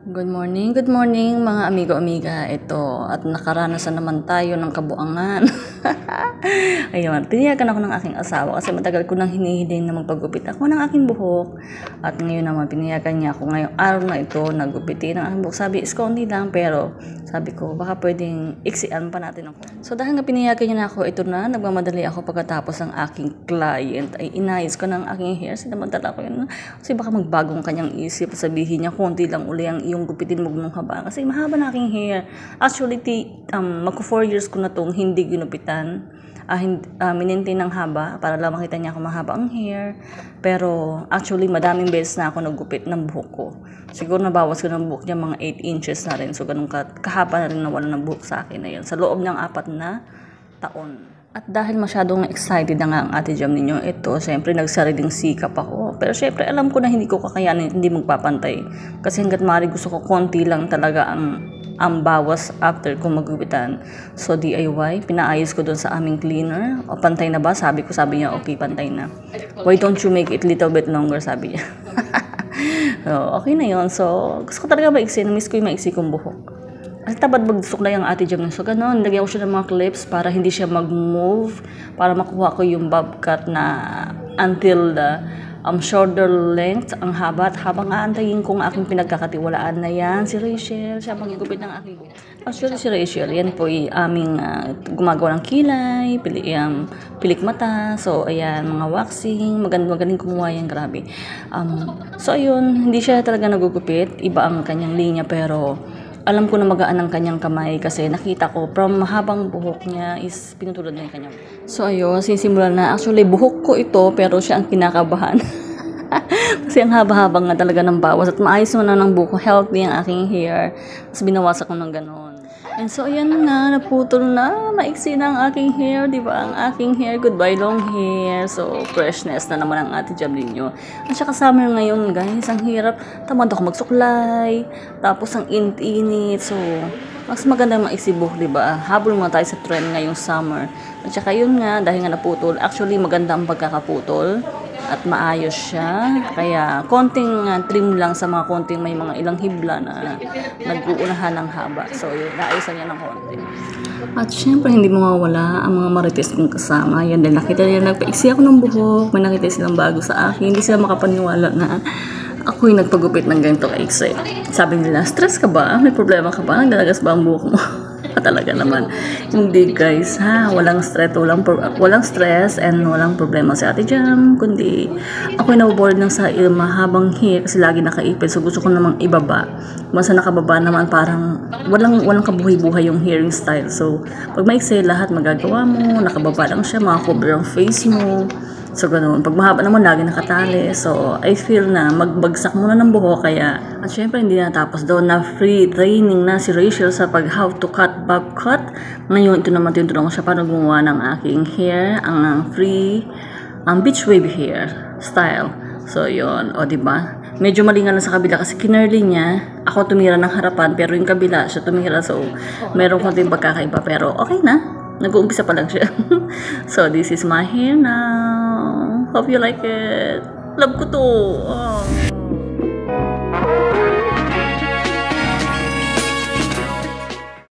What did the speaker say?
Good morning mga amigo-amiga. Ito, at nakaranasan naman tayo ng kabuangan. Ayun, tiniyagan ako ng aking asawa kasi matagal ko nang hinihiling na magpagupit ako ng aking buhok. At ngayon naman, piniyagan niya ako ngayong araw na ito, nagupitin ng aking buhok. Sabi, konti lang, pero sabi ko, baka pwedeng iksian pa natin ako. So dahil nga piniyagan niya na ako, ito na, nagmamadali ako pagkatapos ng aking client ay inayos ko ng aking hair. Sinamantala ko yun. Kasi baka magbagong kanyang isip, sabihin niya, konti lang uli ang iyong gupitin mo ng haba kasi mahaba na aking hair. Actually, magko 4 years ko na tong hindi ginupitan. Minintain ng haba para lang makita niya kung mahaba ang hair. Pero actually, madaming beses na ako naggupit ng buhok ko. Siguro nabawas ko ng buhok niya mga 8 inches na rin. So ganun kahaba na rin nawala ng buhok sa akin na yun. Sa loob ng 4 na taon. At dahil masyadong excited na nga ang Ate Jam ninyo, ito, syempre nagsariling sikap ako. Pero syempre alam ko na hindi ko kakayanin, hindi magpapantay. Kasi hanggat maaari gusto ko konti lang talaga ang bawas after ko magupitan. So DIY, pinaayos ko doon sa aming cleaner. O pantay na ba? Sabi niya, okay, pantay na. Why don't you make it little bit longer? Sabi niya. So, okay na yon. So gusto ko talaga maiksi. Namiss ko yung maiksi kong buhok. At tabad magsuklay ang Ate Jam niya. So gano'n, lagyan ko siya ng mga clips para hindi siya mag-move. Para makuha ko yung bob cut na until the shoulder length, ang haba. At habang aantayin ko ang aking pinagkakatiwalaan na yan, si Rachel, siya magigupit ng aking buhok. Actually, si Rachel, yan po yung aming gumagawa ng kilay, pilik mata. So, ayan, mga waxing, magaling kumuha yan, grabe. So, ayun, hindi siya talaga nagugupit. Iba ang kanyang linya, pero alam ko na magaan ang kanyang kamay kasi nakita ko from mahabang buhok niya is pinutulad na yung kanyang. So ayun, sisimulan na. Actually, buhok ko ito pero siya ang kinakabahan. Kasi ang haba-haba nga talaga ng bawas at maayos mo na ng buhok. Healthy ang aking hair. Tapos binawasak ko ng ganon. And so ayan nga, naputol na. Maiksi na ang aking hair, di ba? Ang aking hair, goodbye long hair. So freshness na naman ang Ate Jam ninyo. At saka summer ngayon guys, ang hirap. Tamad ako magsuklay. Tapos ang init-init. So mas maganda maiksi buhok, di ba? Habol muna tayo sa trend ngayong summer. At saka yun nga, dahil nga naputol. Actually maganda ang pagkakaputol. At maayos siya. Kaya konting trim lang sa mga konting may mga ilang hibla na nag-uunahan ng haba. So yun, naayusan niya ng konti. At syempre hindi mawawala ang mga marites kong kasama. Yan din, nakita nila nagpaiksi ako ng buhok. May nakita silang bago sa akin. Hindi sila makapaniwala na ako'y nagpagupit ng ganito kaiksi. Sabi nila, stress ka ba? May problema ka ba? Nagdalagas ba ang buhok mo? Talaga naman. Hindi guys, walang stress and walang problema si Ate Jam, kundi ako'y naboboard ng sa mahabang hair kasi lagi nakaipit. So gusto ko namang ibaba. Basta nakababa naman parang walang kabuhay-buhay yung hair style. So pag maiksi lahat magagawa mo, nakababa lang siya, makakover ang face mo. So, ganoon. Pag mahaba naman, lagi nakatali. So, I feel na magbagsak muna ng buhok. Kaya, at syempre, hindi natapos doon na free training na si Rachel sa how to cut, bob cut. Ngayon, ito naman tinutulungan siya para gumawa ng aking hair. Ang free, beach wave hair style. So, yun. O, diba? Medyo malingan na sa kabila kasi kinurly niya. Ako tumira ng harapan, pero yung kabila, siya tumira. So, meron konting pagkakaiba. Pero, okay na. Nag-uumpisa pa lang siya. So, this is my hair now. Hope you like it. Love ko to. Oh.